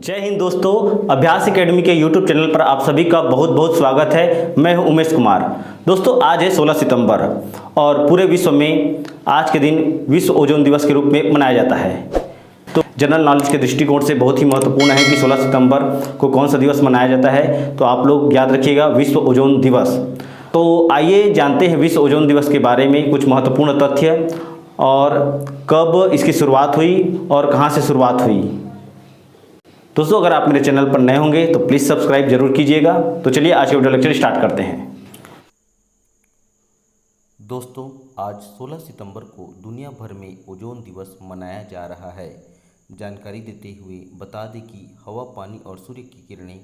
जय हिंद दोस्तों, अभ्यास एकेडमी के यूट्यूब चैनल पर आप सभी का बहुत बहुत स्वागत है। मैं हूं उमेश कुमार। दोस्तों, आज है 16 सितंबर और पूरे विश्व में आज के दिन विश्व ओजोन दिवस के रूप में मनाया जाता है। तो जनरल नॉलेज के दृष्टिकोण से बहुत ही महत्वपूर्ण है कि 16 सितंबर को कौन सा दिवस मनाया जाता है। तो आप लोग याद रखिएगा, विश्व ओजोन दिवस। तो आइए जानते हैं विश्व ओजोन दिवस के बारे में कुछ महत्वपूर्ण तथ्य और कब इसकी शुरुआत हुई और कहाँ से शुरुआत हुई। दोस्तों, अगर आप मेरे चैनल पर नए होंगे तो प्लीज़ सब्सक्राइब जरूर कीजिएगा। तो चलिए आज के वीडियो लेक्चर स्टार्ट करते हैं। दोस्तों, आज 16 सितंबर को दुनिया भर में ओजोन दिवस मनाया जा रहा है। जानकारी देते हुए बता दें कि हवा, पानी और सूर्य की किरणें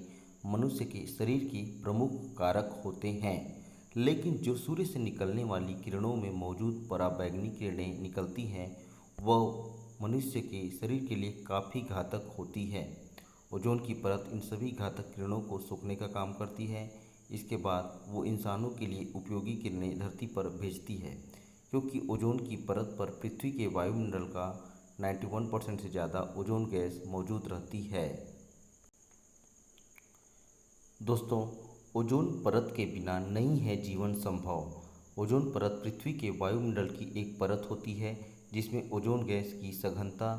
मनुष्य के शरीर के प्रमुख कारक होते हैं, लेकिन जो सूर्य से निकलने वाली किरणों में मौजूद पराबैंगनी किरणें निकलती हैं, वह मनुष्य के शरीर के लिए काफ़ी घातक होती है। ओजोन की परत इन सभी घातक किरणों को सोखने का काम करती है। इसके बाद वो इंसानों के लिए उपयोगी किरणें धरती पर भेजती है, क्योंकि ओजोन की परत पर पृथ्वी के वायुमंडल का 91% से ज़्यादा ओजोन गैस मौजूद रहती है। दोस्तों, ओजोन परत के बिना नहीं है जीवन संभव। ओजोन परत पृथ्वी के वायुमंडल की एक परत होती है जिसमें ओजोन गैस की सघनता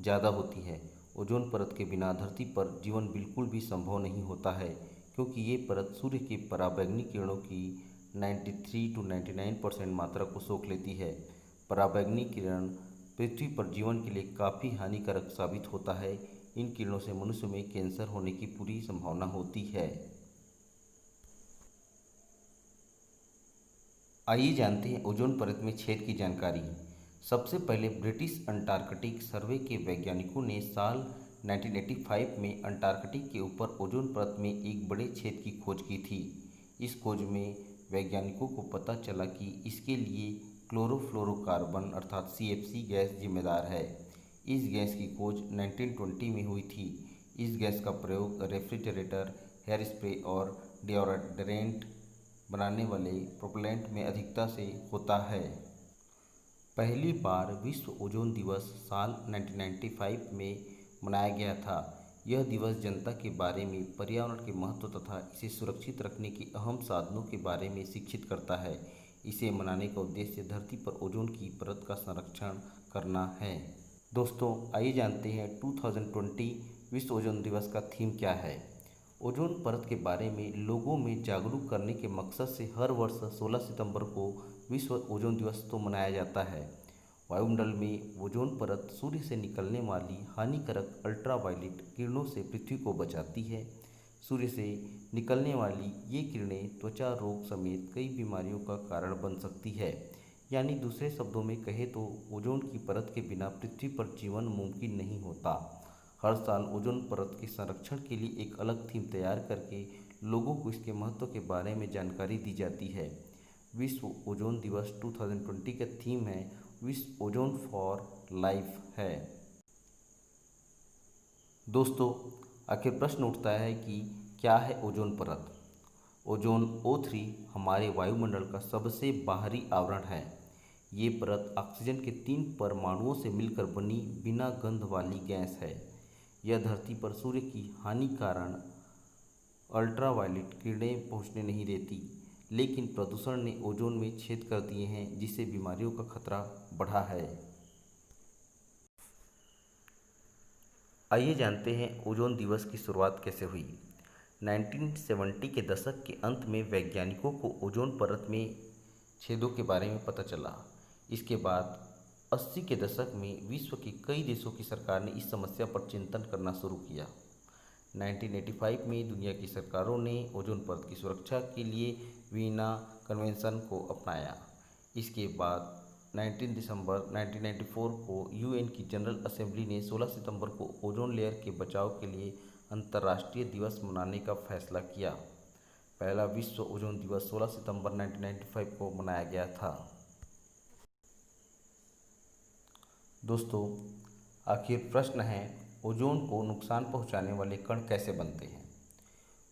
ज़्यादा होती है। ओजोन परत के बिना धरती पर जीवन बिल्कुल भी संभव नहीं होता है, क्योंकि ये परत सूर्य की पराबैंगनी किरणों की 93 to 99% मात्रा को सोख लेती है। पराबैंगनी किरण पृथ्वी पर जीवन के लिए काफ़ी हानिकारक साबित होता है। इन किरणों से मनुष्य में कैंसर होने की पूरी संभावना होती है। आइए जानते हैं ओजोन परत में छेद की जानकारी। सबसे पहले ब्रिटिश अंटार्कटिक सर्वे के वैज्ञानिकों ने साल 1985 में अंटार्कटिक के ऊपर ओजोन परत में एक बड़े छेद की खोज की थी। इस खोज में वैज्ञानिकों को पता चला कि इसके लिए क्लोरोफ्लोरोकार्बन अर्थात CFC गैस जिम्मेदार है। इस गैस की खोज 1920 में हुई थी। इस गैस का प्रयोग रेफ्रिजरेटर, हेयर स्प्रे और डिओड्रेंट बनाने वाले प्रोपेलेंट में अधिकता से होता है। पहली बार विश्व ओजोन दिवस साल 1995 में मनाया गया था। यह दिवस जनता के बारे में पर्यावरण के महत्व तथा इसे सुरक्षित रखने के अहम साधनों के बारे में शिक्षित करता है। इसे मनाने का उद्देश्य धरती पर ओजोन की परत का संरक्षण करना है। दोस्तों, आइए जानते हैं 2020 विश्व ओजोन दिवस का थीम क्या है। ओजोन परत के बारे में लोगों में जागरूक करने के मकसद से हर वर्ष 16 सितंबर को विश्व ओजोन दिवस तो मनाया जाता है। वायुमंडल में ओजोन परत सूर्य से निकलने वाली हानिकारक अल्ट्रावायलेट किरणों से पृथ्वी को बचाती है। सूर्य से निकलने वाली ये किरणें त्वचा रोग समेत कई बीमारियों का कारण बन सकती है। यानी दूसरे शब्दों में कहे तो ओजोन की परत के बिना पृथ्वी पर जीवन मुमकिन नहीं होता। हर साल ओजोन परत के संरक्षण के लिए एक अलग थीम तैयार करके लोगों को इसके महत्व के बारे में जानकारी दी जाती है। विश्व ओजोन दिवस 2020 का थीम है विश्व ओजोन फॉर लाइफ है। दोस्तों, आखिर प्रश्न उठता है कि क्या है ओजोन परत। ओजोन O3 हमारे वायुमंडल का सबसे बाहरी आवरण है। ये परत ऑक्सीजन के 3 परमाणुओं से मिलकर बनी बिना गंध वाली गैस है। यह धरती पर सूर्य की हानि कारण अल्ट्रावायलेट किरणें पहुंचने नहीं देती, लेकिन प्रदूषण ने ओजोन में छेद कर दिए हैं, जिससे बीमारियों का खतरा बढ़ा है। आइए जानते हैं ओजोन दिवस की शुरुआत कैसे हुई। 1970 के दशक के अंत में वैज्ञानिकों को ओजोन परत में छेदों के बारे में पता चला। इसके बाद 80 के दशक में विश्व के कई देशों की सरकार ने इस समस्या पर चिंतन करना शुरू किया। 1985 में दुनिया की सरकारों ने ओजोन परत की सुरक्षा के लिए वीना कन्वेंशन को अपनाया। इसके बाद 19 दिसंबर 1994 को UN की जनरल असेंबली ने 16 सितंबर को ओजोन लेयर के बचाव के लिए अंतर्राष्ट्रीय दिवस मनाने का फैसला किया। पहला विश्व ओजोन दिवस 16 सितंबर 1995 को मनाया गया था। दोस्तों, आखिर प्रश्न है, ओजोन को नुकसान पहुंचाने वाले कण कैसे बनते हैं।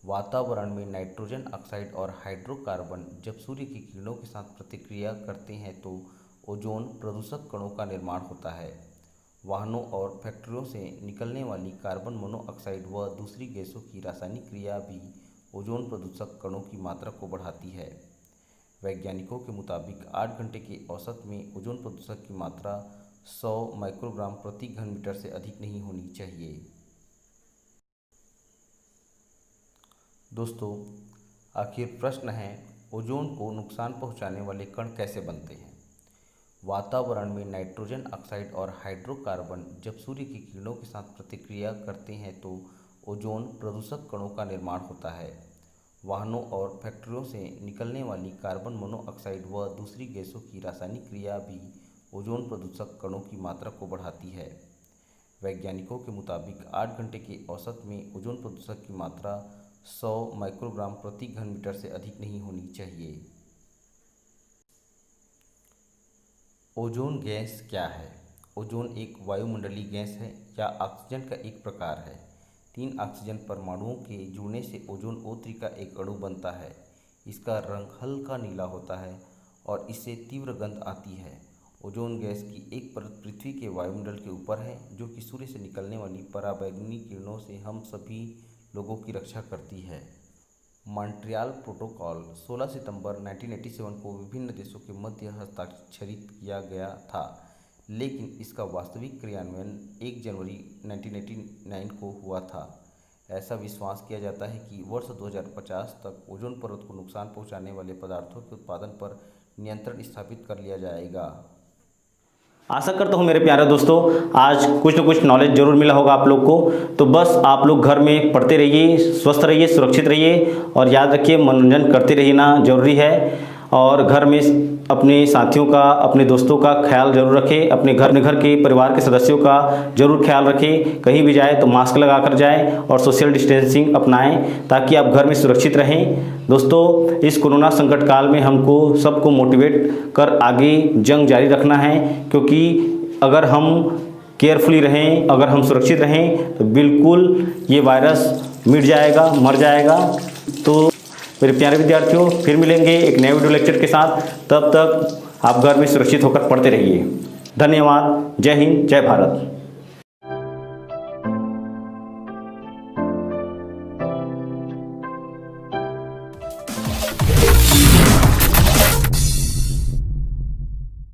वातावरण में नाइट्रोजन ऑक्साइड और हाइड्रोकार्बन जब सूर्य की किरणों के साथ प्रतिक्रिया करते हैं तो ओजोन प्रदूषक कणों का निर्माण होता है। वाहनों और फैक्ट्रियों से निकलने वाली कार्बन मोनोऑक्साइड व दूसरी गैसों की रासायनिक क्रिया भी ओजोन प्रदूषक कणों की मात्रा को बढ़ाती है। वैज्ञानिकों के मुताबिक 8 घंटे के औसत में ओजोन प्रदूषक की मात्रा 100 माइक्रोग्राम प्रति घन मीटर से अधिक नहीं होनी चाहिए। दोस्तों, आखिर प्रश्न है, ओजोन को नुकसान पहुंचाने वाले कण कैसे बनते हैं? वातावरण में नाइट्रोजन ऑक्साइड और हाइड्रोकार्बन जब सूर्य की किरणों के साथ प्रतिक्रिया करते हैं तो ओजोन प्रदूषक कणों का निर्माण होता है। वाहनों और फैक्ट्रियों से निकलने वाली कार्बन मोनोऑक्साइड व दूसरी गैसों की रासायनिक क्रिया भी ओजोन प्रदूषक कणों की मात्रा को बढ़ाती है। वैज्ञानिकों के मुताबिक 8 घंटे के औसत में ओजोन प्रदूषक की मात्रा 100 माइक्रोग्राम प्रति घन मीटर से अधिक नहीं होनी चाहिए। ओजोन गैस क्या है? ओजोन एक वायुमंडलीय गैस है या ऑक्सीजन का एक प्रकार है। 3 ऑक्सीजन परमाणुओं के जुड़ने से ओजोन O3 का एक अणु बनता है। इसका रंग हल्का नीला होता है और इससे तीव्र गंध आती है। ओजोन गैस की एक परत पृथ्वी के वायुमंडल के ऊपर है, जो कि सूर्य से निकलने वाली पराबैंगनी किरणों से हम सभी लोगों की रक्षा करती है। मॉन्ट्रियल प्रोटोकॉल 16 सितंबर 1987 को विभिन्न देशों के मध्य हस्ताक्षरित किया गया था, लेकिन इसका वास्तविक क्रियान्वयन 1 जनवरी 1989 को हुआ था। ऐसा विश्वास किया जाता है कि वर्ष 2050 तक ओजोन परत को नुकसान पहुंचाने वाले पदार्थों के उत्पादन पर नियंत्रण स्थापित कर लिया जाएगा। आशा करता हूँ मेरे प्यारे दोस्तों, आज कुछ न कुछ नॉलेज जरूर मिला होगा आप लोग को। तो बस आप लोग घर में पढ़ते रहिए, स्वस्थ रहिए, सुरक्षित रहिए और याद रखिए मनोरंजन करते रहना जरूरी है। और घर में अपने साथियों का, अपने दोस्तों का ख्याल जरूर रखें। अपने घर के परिवार के सदस्यों का जरूर ख्याल रखें। कहीं भी जाए तो मास्क लगा कर जाएँ और सोशल डिस्टेंसिंग अपनाएं ताकि आप घर में सुरक्षित रहें। दोस्तों, इस कोरोना संकट काल में हमको सबको मोटिवेट कर आगे जंग जारी रखना है, क्योंकि अगर हम केयरफुली रहें, अगर हम सुरक्षित रहें तो बिल्कुल ये वायरस मिट जाएगा, मर जाएगा। तो मेरे प्यारे विद्यार्थियों, फिर मिलेंगे एक नए वीडियो लेक्चर के साथ। तब तक आप घर में सुरक्षित होकर पढ़ते रहिए। धन्यवाद। जय हिंद, जय भारत।